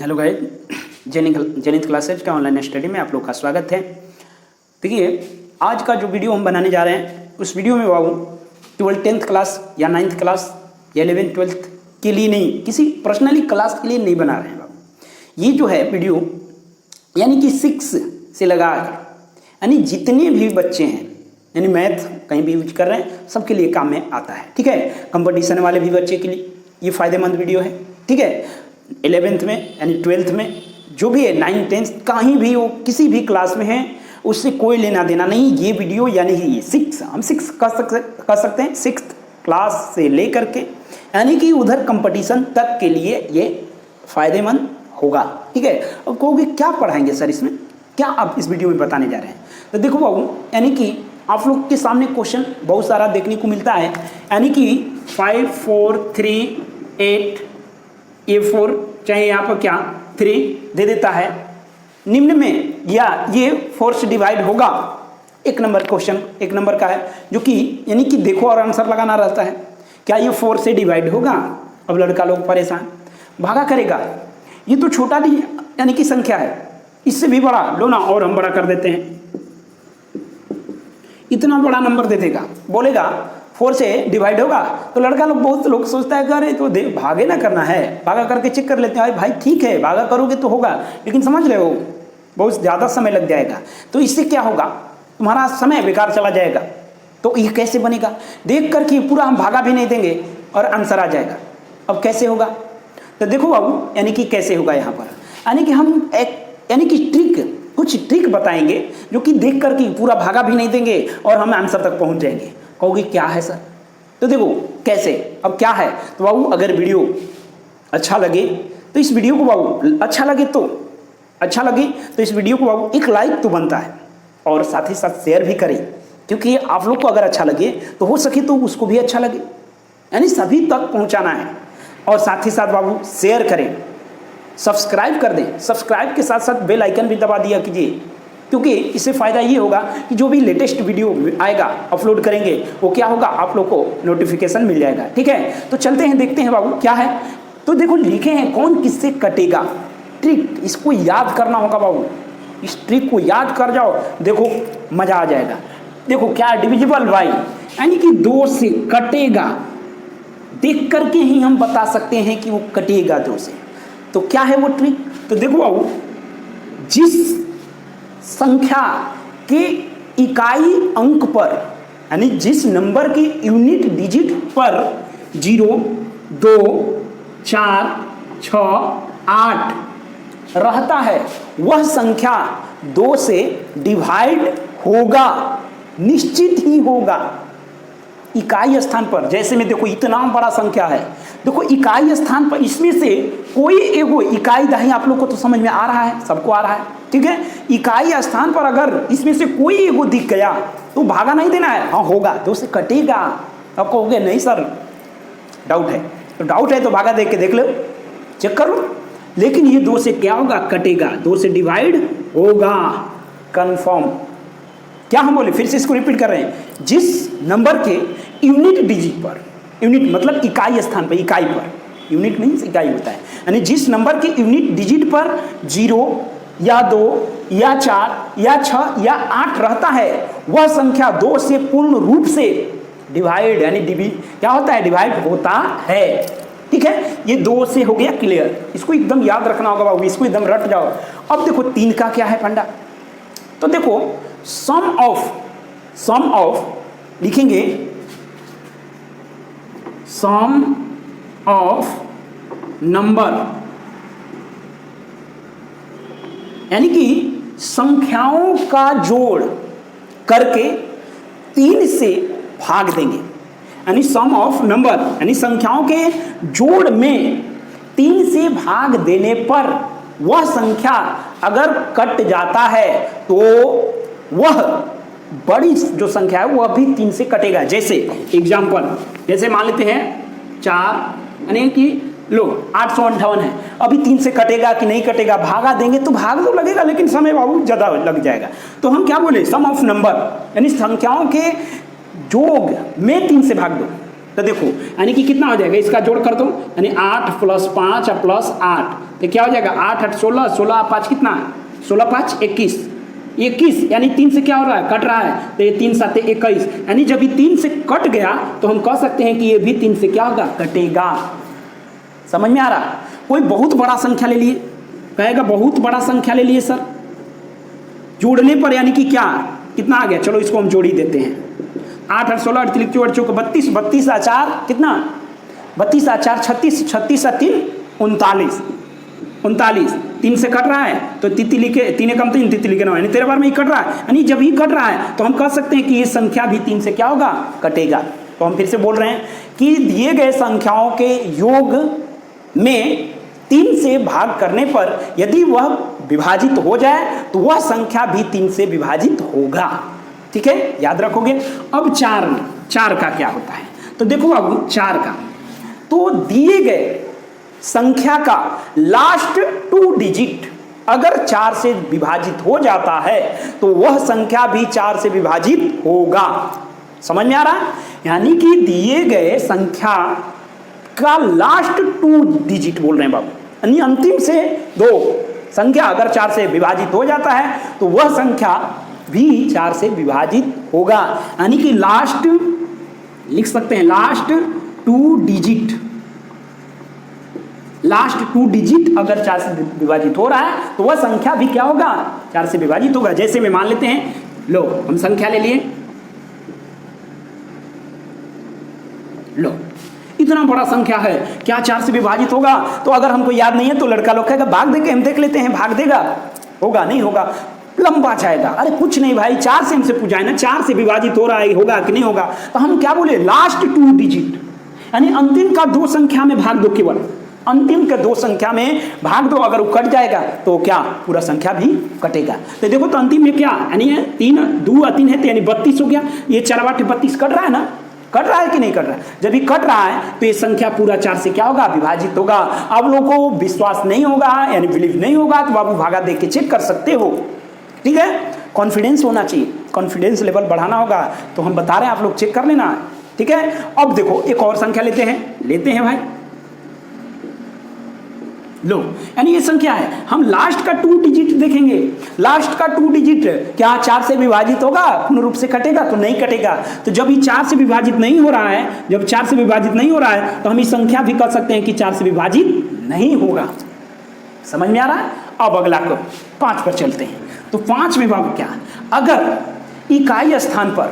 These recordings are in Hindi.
हेलो गाइस, जेनिथ क्लासेज का ऑनलाइन स्टडी में आप लोग का स्वागत है। देखिए, आज का जो वीडियो हम बनाने जा रहे हैं उस वीडियो में बाबू 10th क्लास या 9th क्लास या 11th 12th के लिए नहीं, किसी पर्सनली क्लास के लिए नहीं बना रहे हैं बाबू। ये जो है वीडियो यानी कि 6 से लगाकर यानी जितने भी बच्चे हैं यानी मैथ कहीं भी यूज कर रहे हैं सबके लिए काम में आता है। ठीक है, कंपटीशन वाले भी बच्चे के लिए ये फ़ायदेमंद वीडियो है। ठीक है, 11th में यानी 12th में जो भी है 9th 10th कहीं भी वो किसी भी क्लास में है उससे कोई लेना देना नहीं। ये वीडियो यानी कि 6 हम 6 कर सकते हैं 6th क्लास से लेकर के यानी कि उधर कंपटीशन तक के लिए ये फ़ायदेमंद होगा। ठीक है, अब कहोगे क्या पढ़ाएंगे सर इसमें, क्या आप इस वीडियो में बताने जा रहे हैं। तो देखो बाबू, यानी कि आप लोग के सामने क्वेश्चन बहुत सारा देखने को मिलता है, यानी कि 5 4 3 8 ये 4 चाहे यहाँ पर क्या 3 दे देता है निम्न में, या ये 4 से डिवाइड होगा। एक नंबर क्वेश्चन एक नंबर का है जो कि यानी कि देखो और आंसर लगाना रहता है। क्या ये 4 से डिवाइड होगा। अब लड़का लोग परेशान, भागा करेगा, ये तो छोटा यानी कि संख्या है, इससे भी बड़ा लो ना, और हम बड़ा कर देते हैं, इतना बड़ा नंबर दे देगा, बोलेगा 4 से डिवाइड होगा। तो लड़का लोग बहुत लोग सोचता है कि अरे तो भागे ना करना है, भागा करके चेक कर लेते हैं। भाई ठीक है, भागा करोगे तो होगा, लेकिन समझ रहे हो बहुत ज़्यादा समय लग जाएगा, तो इससे क्या होगा, तुम्हारा समय बेकार चला जाएगा। तो ये कैसे बनेगा, देख करके पूरा हम भागा भी नहीं देंगे और आंसर आ जाएगा। अब कैसे होगा, तो देखो बाबू, यानी कि कैसे होगा यहाँ पर, यानी कि हम एक यानी कि कुछ ट्रिक बताएंगे जो कि देख करके पूरा भागा भी नहीं देंगे और हम आंसर तक पहुँच जाएंगे। कहोगे क्या है सर, तो देखो कैसे। अब क्या है, तो बाबू अगर वीडियो अच्छा लगे तो इस वीडियो को बाबू अच्छा लगे तो इस वीडियो को बाबू एक लाइक तो बनता है, और साथ ही साथ शेयर भी करें, क्योंकि आप लोग को अगर अच्छा लगे तो हो सके तो उसको भी अच्छा लगे, यानी सभी तक पहुंचाना है। और साथ ही साथ बाबू शेयर करें, सब्सक्राइब कर दें, सब्सक्राइब के साथ साथ बेल आइकन भी दबा दिया कीजिए, क्योंकि इससे फ़ायदा ये होगा कि जो भी लेटेस्ट वीडियो आएगा अपलोड करेंगे वो क्या होगा, आप लोग को नोटिफिकेशन मिल जाएगा। ठीक है, तो चलते हैं देखते हैं बाबू क्या है। तो देखो लिखे हैं कौन किससे कटेगा, ट्रिक, इसको याद करना होगा बाबू, इस ट्रिक को याद कर जाओ, देखो मज़ा आ जाएगा। देखो क्या डिविजिबल बाई यानी कि 2 से कटेगा, देख करके ही हम बता सकते हैं कि वो कटेगा 2 से। तो क्या है वो ट्रिक, तो देखो बाबू, जिस संख्या के इकाई अंक पर यानी जिस नंबर के यूनिट डिजिट पर 0 2 4 6 8 रहता है वह संख्या 2 से डिवाइड होगा, निश्चित ही होगा। इकाई स्थान पर, जैसे में देखो इतना बड़ा संख्या है, देखो इकाई स्थान पर इसमें से कोई एगो इकाई दाही, आप लोग को तो समझ में आ रहा है, सबको आ रहा है। ठीक है, इकाई स्थान पर अगर इसमें से कोई एगो दिख गया तो भागा नहीं देना है, हाँ होगा 2 से कटेगा। अब कहोगे नहीं सर डाउट है, तो डाउट है तो भागा देख के देख लो, चेक कर लो, लेकिन ये 2 से क्या होगा, कटेगा, 2 से डिवाइड होगा, कंफर्म। क्या हम बोले, फिर से इसको रिपीट कर रहे हैं, जिस नंबर के यूनिट डिजिट पर, यूनिट मतलब इकाई स्थान पर, इकाई पर, यूनिट मीन्स इकाई होता है, यानी जिस नंबर के यूनिट डिजिट पर 0 या 2 या 4 या 6 या 8 रहता है वह संख्या 2 से पूर्ण रूप से डिवाइड यानी क्या होता है, डिवाइड होता है। ठीक है, ये 2 से हो गया क्लियर, इसको एकदम याद रखना होगा बाबू, इसको एकदम रट जाओ। अब देखो 3 का क्या है फंडा, तो देखो सम ऑफ लिखेंगे, सम ऑफ नंबर यानी कि संख्याओं का जोड़ करके 3 से भाग देंगे, यानी सम ऑफ नंबर यानी संख्याओं के जोड़ में 3 से भाग देने पर वह संख्या अगर कट जाता है तो वह बड़ी जो संख्या है वह भी 3 से कटेगा। जैसे एग्जाम्पल, जैसे मान लेते हैं 4 यानी कि लो 858 है, अभी 3 से कटेगा कि नहीं कटेगा, भागा देंगे तो भाग तो लगेगा लेकिन समय बाबू ज़्यादा लग जाएगा। तो हम क्या बोले, सम ऑफ नंबर यानी संख्याओं के जोग में 3 से भाग दो, तो देखो यानी कि कितना हो जाएगा, इसका जोड़ कर दो, यानी 8 + 5 + 8, तो क्या हो जाएगा 8 8 16, 16 5 कितना, 16 5 21, 21 यानी 3 से क्या हो रहा है, कट रहा है, तो ये 3 7 21, यानी जब ये 3 से कट गया तो हम कह सकते हैं कि ये भी 3 से क्या होगा, कटेगा। समझ में आ रहा? कोई बहुत बड़ा संख्या ले लिए, कहेगा बहुत बड़ा संख्या ले लिए सर, जोड़ने पर यानी कि क्या कितना आ गया, चलो इसको हम जोड़ ही देते हैं। 8 8 16 8 3 4 32, 32 आ 4 कितना, 32 आ 4 36, 36 आ 3 39, 39 3 से कट रहा है तो तितली के 3 कम 3 तितली के 9, यानी 13 बार में ही कट रहा है, यानी जब ही कट रहा है तो हम कह सकते हैं कि ये संख्या भी 3 से क्या होगा, कटेगा। तो हम फिर से बोल रहे हैं कि दिए गए संख्याओं के योग में 3 से भाग करने पर यदि वह विभाजित हो जाए तो वह संख्या भी 3 से विभाजित होगा। ठीक है, याद रखोगे। अब 4 का क्या होता है, तो देखो अब 4 का, तो दिए गए संख्या का लास्ट 2 डिजिट अगर 4 से विभाजित हो जाता है तो वह संख्या भी 4 से विभाजित होगा। समझ में आ रहा? यानी कि दिए गए संख्या का लास्ट 2 डिजिट बोल रहे हैं बाबू, यानी अंतिम से 2 संख्या अगर 4 से विभाजित हो जाता है तो वह संख्या भी 4 से विभाजित होगा। यानी कि लास्ट लिख सकते हैं लास्ट 2 डिजिट, लास्ट 2 डिजिट अगर 4 से विभाजित हो रहा है तो वह संख्या भी क्या होगा, 4 से विभाजित होगा। जैसे में मान लेते हैं, लो हम संख्या ले लिए, लो इतना बड़ा संख्या है, क्या 4 से विभाजित होगा? तो अगर हमको याद नहीं है तो लड़का लोग कहेगा भाग देके हम देख लेते हैं, भाग देगा, होगा नहीं होगा, लंबा जाएगा। अरे कुछ नहीं भाई, 4 से हमसे पूछा है ना, 4 से विभाजित हो रहा है, होगा कि नहीं होगा, तो हम क्या बोले लास्ट 2 डिजिट, यानी अंतिम का 2 संख्या में भाग दो, केवल अंतिम के 2 संख्या में भाग दो, अगर वो कट जाएगा तो क्या पूरा संख्या भी कटेगा। तो देखो तो अंतिम में क्या, यानी 3 2 3 है, यानी 32 हो गया, ये 4 8 32 कट रहा है ना, कट रहा है कि नहीं कट रहा है? जब भी कट रहा है तो ये संख्या पूरा 4 से क्या होगा, विभाजित होगा। अब लोगों को विश्वास नहीं होगा यानी बिलीव नहीं होगा तो बाबू भागा देख के चेक कर सकते हो। ठीक है, कॉन्फिडेंस होना चाहिए, कॉन्फिडेंस लेवल बढ़ाना होगा, तो हम बता रहे हैं आप लोग चेक कर लेना। ठीक है, अब देखो एक और संख्या लेते हैं भाई, लो यानी ये संख्या है, हम लास्ट का 2 डिजिट देखेंगे, लास्ट का 2 डिजिट क्या 4 से विभाजित होगा, पूर्ण रूप से कटेगा तो नहीं कटेगा। तो जब ये 4 से विभाजित नहीं हो रहा है, जब 4 से विभाजित नहीं हो रहा है तो हम इस संख्या भी कह सकते हैं कि 4 से विभाजित नहीं होगा। समझ में आ रहा है? अब अगला 5 पर चलते हैं। तो 5 में बाबू क्या, अगर इकाई स्थान पर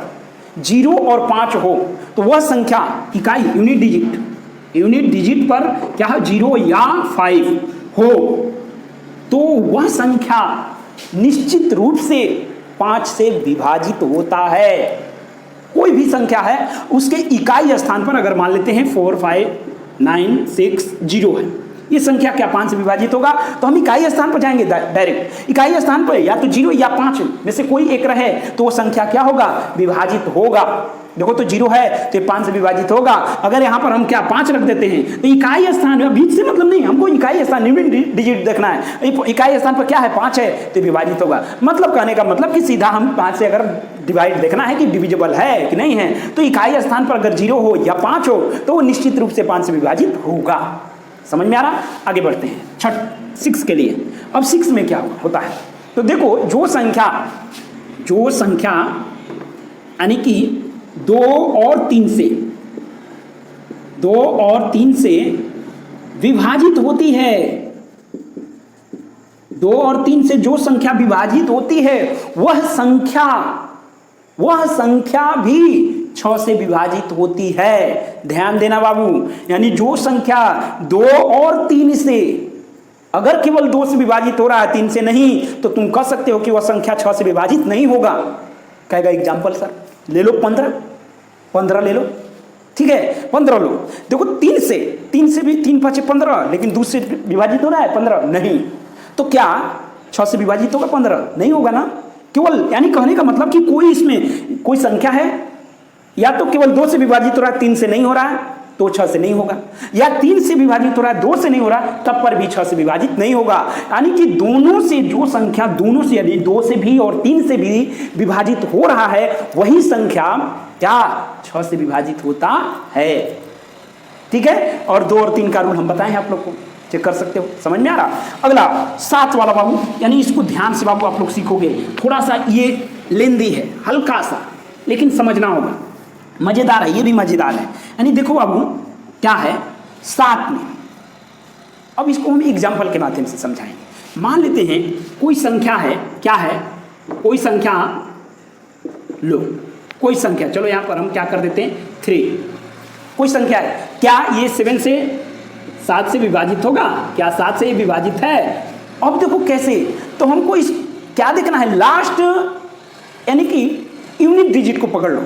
0 और 5 हो तो वह संख्या इकाई यूनिट डिजिट पर क्या है 0 या 5 हो तो वह संख्या निश्चित रूप से 5 से विभाजित होता है। कोई भी संख्या है उसके इकाई स्थान पर अगर मान लेते हैं 4 5 9 6 0 है, ये संख्या क्या 5 से विभाजित होगा, तो हम इकाई स्थान पर जाएंगे डायरेक्ट। इकाई स्थान पर या तो 0 या 5 में से कोई एक रहे तो वो संख्या क्या होगा, विभाजित होगा। देखो तो 0 है तो 5 से विभाजित होगा। अगर यहाँ पर हम क्या 5 रख देते हैं तो इकाई स्थान में, बीच से मतलब नहीं, हमको इकाई स्थान यूनिट डिजिट देखना है। इकाई स्थान पर क्या है 5 है तो विभाजित होगा। मतलब कहने का मतलब कि सीधा हम 5 से अगर डिवाइड देखना है कि डिविजिबल है कि नहीं है, तो इकाई स्थान पर अगर 0 हो या 5 हो तो वो निश्चित रूप से 5 से विभाजित होगा। समझ में आ रहा? आगे बढ़ते हैं 6 के लिए। अब 6 में क्या होता है, तो देखो जो संख्या यानी कि 2 और 3 से विभाजित होती है, 2 और 3 से जो संख्या विभाजित होती है वह संख्या भी 6 से विभाजित होती है। ध्यान देना बाबू, यानी जो संख्या 2 और 3 से, अगर केवल 2 से विभाजित हो रहा है 3 से नहीं, तो तुम कह सकते हो कि वह संख्या 6 से विभाजित नहीं होगा। कहेगा एग्जाम्पल सर ले लो 15 ले लो, ठीक है 15 लो। देखो 3 से भी 3 5 15, लेकिन 2 से विभाजित हो रहा है 15 नहीं, तो क्या 6 से विभाजित होगा 15 नहीं होगा ना। केवल यानी कहने का मतलब कि कोई इसमें कोई संख्या है या तो केवल 2 से विभाजित हो रहा है 3 से नहीं हो रहा है तो 6 से नहीं होगा, या 3 से विभाजित हो रहा है 2 से नहीं हो रहा तब पर भी 6 से विभाजित नहीं होगा। यानी कि दोनों से जो संख्या दोनों से यदि 2 से भी और 3 से भी विभाजित हो रहा है वही संख्या क्या 6 से विभाजित होता है। ठीक है, और 2 और 3 का रूल हम बताए हैं आप लोग को, चेक कर सकते हो। समझ में आ रहा। अगला 7 वाला बाबू, यानी इसको ध्यान से बाबू आप लोग सीखोगे। थोड़ा सा ये लेंदी है, हल्का सा, लेकिन समझना होगा। मजेदार है, ये भी मजेदार है। यानी देखो बाबू क्या है 7 में, अब इसको हम एग्जाम्पल के माध्यम से समझाएंगे। मान लेते हैं कोई संख्या है, क्या है, कोई संख्या लो, कोई संख्या, चलो यहां पर हम क्या कर देते हैं 3। कोई संख्या है, क्या ये 7 से विभाजित होगा? क्या 7 से ये विभाजित है? अब देखो कैसे, तो हमको इस क्या देखना है, लास्ट यानी कि यूनिट डिजिट को पकड़ लो।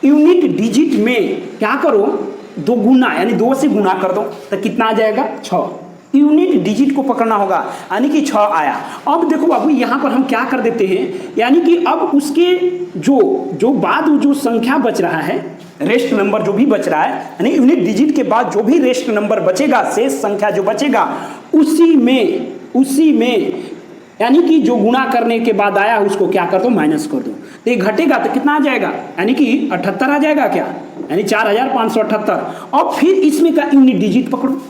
यूनिट डिजिट में क्या करो, 2 गुना, यानी 2 से गुना कर दो तो कितना आ जाएगा 6। यूनिट डिजिट को पकड़ना होगा, यानी कि 6 आया। अब देखो बाबू यहां पर हम क्या कर देते हैं, यानी कि अब उसके जो बाद जो संख्या बच रहा है, रेस्ट नंबर जो भी बच रहा है, यानी यूनिट डिजिट के बाद जो भी रेस्ट नंबर बचेगा, शेष संख्या जो बचेगा, उसी में यानी कि जो गुणा करने के बाद आया उसको क्या कर दो, माइनस कर दो। तो ये घटेगा तो कितना आ जाएगा, यानी कि 78 आ जाएगा क्या, यानी 4578। और फिर इसमें का यूनिट डिजिट पकड़ो,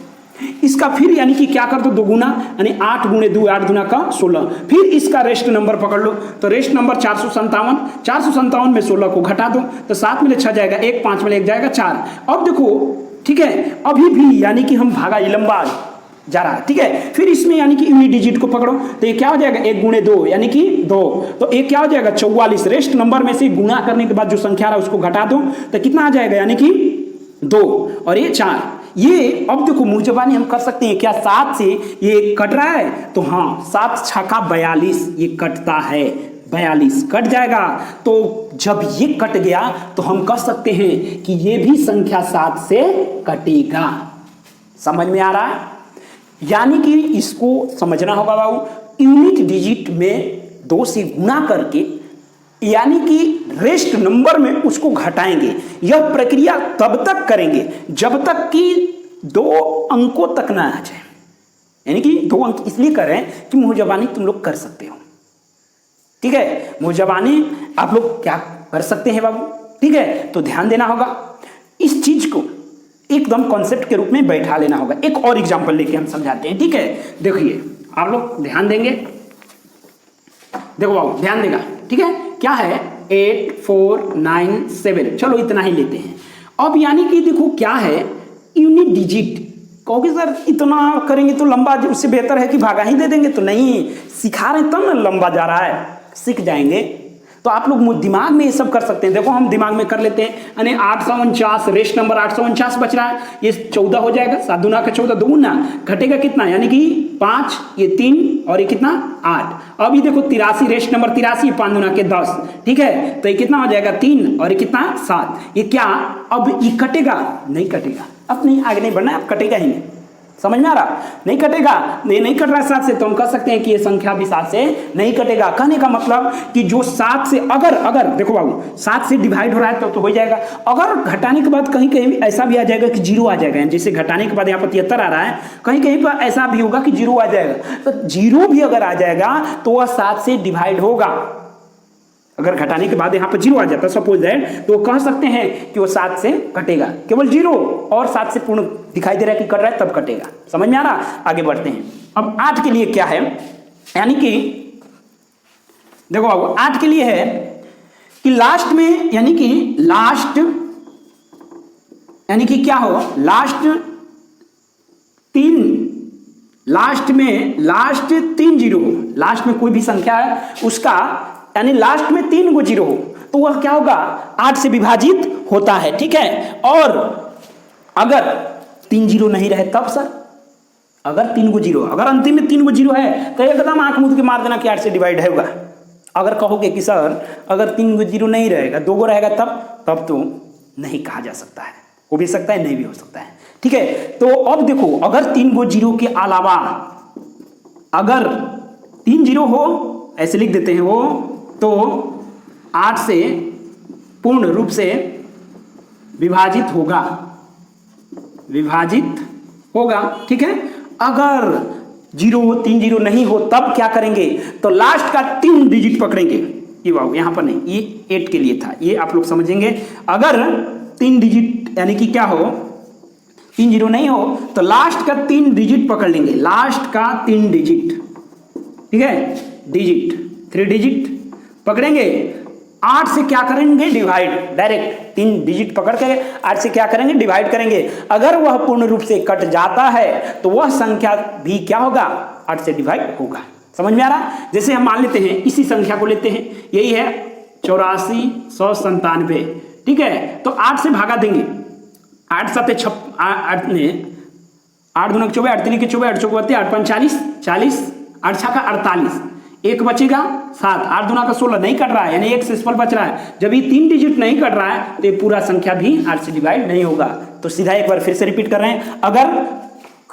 इसका फिर यानी कि क्या कर दो, 2 गुना, यानी 8 गुणे 2 8 गुना का 16। फिर इसका रेस्ट नंबर पकड़ लो, तो रेस्ट नंबर 457 में 16 को घटा दो तो 7 में 6 जाएगा, 1 5 में 1 जाएगा 4। अब देखो ठीक है, अभी भी यानी कि हम भागा ये लंबा जा रहा है। ठीक है, फिर इसमें यानी कि यूनिट डिजिट को पकड़ो तो ये क्या हो जाएगा, 1 गुणे 2 यानी कि 2, तो एक क्या हो जाएगा 44। रेस्ट नंबर में से गुणा करने के बाद जो संख्या रहा उसको घटा दो तो कितना आ जाएगा, यानी कि 2 और ये 4। ये अब देखो मुंह जबानी हम कर सकते हैं, क्या 7 से ये कट रहा है, तो हाँ 7 छक्का 42, ये कटता है, 42 कट जाएगा। तो जब ये कट गया तो हम कह सकते हैं कि ये भी संख्या 7 से कटेगा। समझ में आ रहा है? यानी कि इसको समझना होगा बाबू, यूनिट डिजिट में 2 से गुणा करके यानी कि रेस्ट नंबर में उसको घटाएंगे। यह प्रक्रिया तब तक करेंगे जब तक कि 2 अंकों तक ना आ जाए। यानी कि 2 अंक इसलिए कर रहे हैं कि मुंह जबानी तुम लोग कर सकते हो। ठीक है, मुंह जबानी आप लोग क्या कर सकते हैं बाबू। ठीक है, तो ध्यान देना होगा, इस चीज को एकदम कॉन्सेप्ट के रूप में बैठा लेना होगा। एक और एग्जांपल लेके हम समझाते हैं। ठीक है, देखिए आप लोग ध्यान देंगे, देखो बाबू ध्यान देगा। ठीक है, क्या है 8 4 9 7, चलो इतना ही लेते हैं। अब यानी कि देखो क्या है यूनिट डिजिट, कहोगे सर इतना करेंगे तो लंबा, उससे बेहतर है कि भागा ही दे देंगे। तो नहीं, सिखा रहे तब ना लंबा जा रहा है, सीख जाएंगे। तो आप लोग दिमाग में ये सब कर सकते हैं। देखो हम दिमाग में कर लेते हैं, यानी 849, रेस्ट नंबर 849 बच रहा है, ये 14 हो जाएगा, 7 दूना का 14, 2 गुना घटेगा कितना, यानी कि 5, ये 3 और ये कितना 8। अब ये देखो 83, रेस्ट नंबर 83, 5 दूना के 10। ठीक है, तो ये कितना हो जाएगा 3 और ये कितना 7। ये क्या अब ये कटेगा? नहीं कटेगा, अब नहीं आगे नहीं बढ़ना है, अब कटेगा ही नहीं। समझ में आ रहा? नहीं कटेगा, नहीं कट रहा है 7 से, तो हम कह सकते हैं कि ये संख्या भी 7 से नहीं कटेगा। कहने का मतलब कि जो 7 से अगर देखो बाबू 7 से डिवाइड हो रहा है तो हो जाएगा। अगर घटाने के बाद कहीं कहीं ऐसा भी आ जाएगा कि 0 आ जाएगा, जैसे घटाने के बाद यहाँ पर 73 आ रहा है, कहीं कहीं पर ऐसा भी होगा कि 0 आ जाएगा। तो 0 भी अगर आ जाएगा तो वह 7 से डिवाइड होगा। अगर घटाने के बाद यहाँ पर 0 आ जाता सपोज दैट, तो कह सकते हैं कि वो 7 से कटेगा। केवल 0 और 7 से पूर्ण दिखाई दे रहा है कि कट रहा है तब कटेगा। समझ में आ रहा? आगे बढ़ते हैं। अब 8 के लिए क्या है, यानी कि देखो बाबू 8 के लिए है कि लास्ट में, यानी कि लास्ट यानी कि क्या हो, लास्ट 3 0 हो, लास्ट में कोई भी संख्या है उसका यानी लास्ट में 3 गो 0 हो तो वह क्या होगा 8 से विभाजित होता है। ठीक है, और अगर 3 0 नहीं रहे तब सर, अगर 3 गो 0, अगर अंतिम में 3 गो 0 है तो एकदम आंख मूंद के मार देना कि 8 से डिवाइड होगा। अगर कहोगे कि सर अगर 3 गो 0 नहीं रहेगा, 2 गो रहेगा तब तो नहीं कहा जा सकता है, हो भी सकता है नहीं भी हो सकता है। ठीक है, तो अब देखो अगर 3 गो 0 के अलावा अगर 3 0 हो, ऐसे लिख देते हैं वो, तो 8 से पूर्ण रूप से विभाजित होगा। ठीक है, अगर 0 3 0 नहीं हो तब क्या करेंगे, तो लास्ट का 3 डिजिट पकड़ेंगे, ये बाबू यहाँ पर नहीं, ये 8 के लिए था, ये आप लोग समझेंगे। अगर 3 डिजिट यानी कि क्या हो, 3 जीरो नहीं हो तो लास्ट का 3 डिजिट पकड़ लेंगे, लास्ट का 3 डिजिट, ठीक है, डिजिट 3 डिजिट पकड़ेंगे। 8 से क्या करेंगे, डिवाइड, डायरेक्ट 3 डिजिट पकड़ के 8 से क्या करेंगे, डिवाइड करेंगे। अगर वह पूर्ण रूप से कट जाता है तो वह संख्या भी क्या होगा, 8 से डिवाइड होगा। समझ में आ रहा? जैसे हम मान लेते हैं इसी संख्या को लेते हैं, यही है 8497, ठीक है, तो 8 से भागा देंगे, 8 7 8 ने 8 दूना 24, 8 3 के 24, 8 चौको 8 5 40, 40 8 6 का 48, एक बचेगा 7, 8 दूना का 16 नहीं कट रहा है, यानी एक सिंपल बच रहा है। जब ये 3 डिजिट नहीं कट रहा है तो ये पूरा संख्या भी 8 से डिवाइड नहीं होगा। तो सीधा एक बार फिर से रिपीट कर रहे हैं, अगर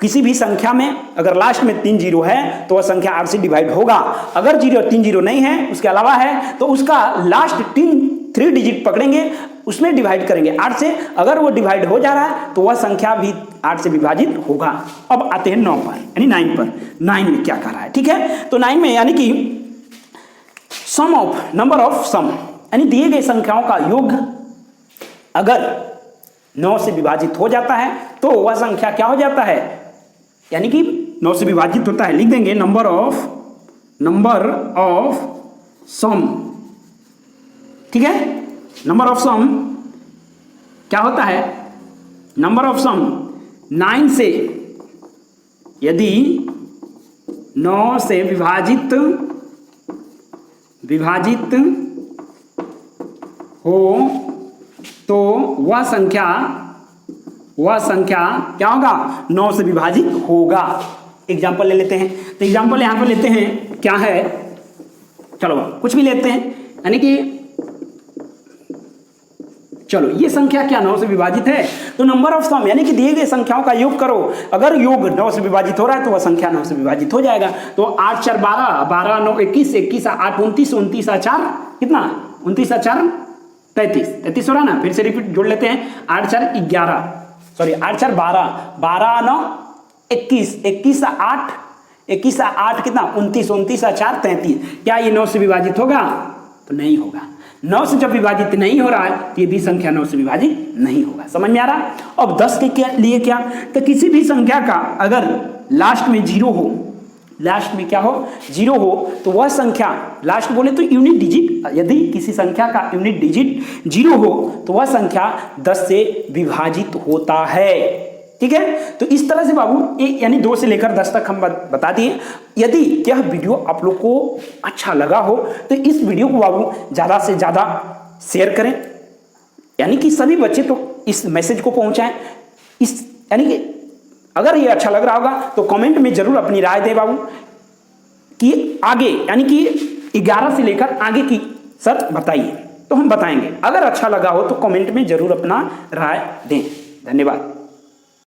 किसी भी संख्या में अगर लास्ट में 3 जीरो है तो वह संख्या 8 से डिवाइड होगा। अगर 3 जीरो नहीं है, उसके अलावा है, तो उसका लास्ट 3 डिजिट पकड़ेंगे, उसमें डिवाइड करेंगे 8 से। अगर वो डिवाइड हो जा रहा है तो वह संख्या भी 8 से विभाजित होगा। अब आते हैं 9 पर, यानी 9 पर। 9 में क्या कर रहा है, ठीक है, तो 9 में यानी कि सम ऑफ नंबर ऑफ सम, यानी दिए गए संख्याओं का योग अगर 9 से विभाजित हो जाता है तो वह संख्या क्या हो जाता है, यानी कि 9 से विभाजित होता है। लिख देंगे नंबर ऑफ सम, ठीक है, नंबर ऑफ सम क्या होता है, नंबर ऑफ सम 9 से यदि 9 से विभाजित हो तो वह संख्या क्या होगा, 9 से विभाजित होगा। एग्जाम्पल ले लेते हैं, तो एग्जाम्पल यहां पर लेते हैं, क्या है, चलो कुछ भी लेते हैं, यानी कि चलो ये संख्या क्या 9 से विभाजित है, तो नंबर ऑफ सम यानी कि दिए गए संख्याओं का योग करो। अगर योग 9 से विभाजित हो रहा है तो वह संख्या 9 से विभाजित हो जाएगा। तो 8 4 12, 12 9 21, 21 8 29, 29 4 कितना, 29 4 33 हो रहा ना। फिर से रिपीट जोड़ लेते हैं, 8 4 11, सॉरी 8 4 12, 12 9 21, 21 8, 21 8 कितना 29, 29 4 33। क्या ये 9 से विभाजित होगा, तो नहीं होगा। 9 से जब विभाजित नहीं हो रहा है तो ये भी संख्या 9 से विभाजित नहीं होगा। समझ में आ रहा? अब 10 के लिए क्या, तो किसी भी संख्या का अगर लास्ट में 0 हो, लास्ट में क्या हो, 0 हो, तो वह संख्या, लास्ट बोले तो यूनिट डिजिट, यदि किसी संख्या का यूनिट डिजिट 0 हो तो वह संख्या 10 से विभाजित होता है। ठीक है, तो इस तरह से बाबू यानी 2 से लेकर 10 तक हम बता दिए। यदि यह वीडियो आप लोग को अच्छा लगा हो तो इस वीडियो को बाबू ज़्यादा से ज़्यादा शेयर करें, यानी कि सभी बच्चे तो इस मैसेज को पहुंचाएं। इस यानी कि अगर ये अच्छा लग रहा होगा तो कमेंट में जरूर अपनी राय दें बाबू कि आगे यानी कि 11 से लेकर आगे की सर बताइए, तो हम बताएंगे। अगर अच्छा लगा हो तो कमेंट में जरूर अपना राय दें। धन्यवाद।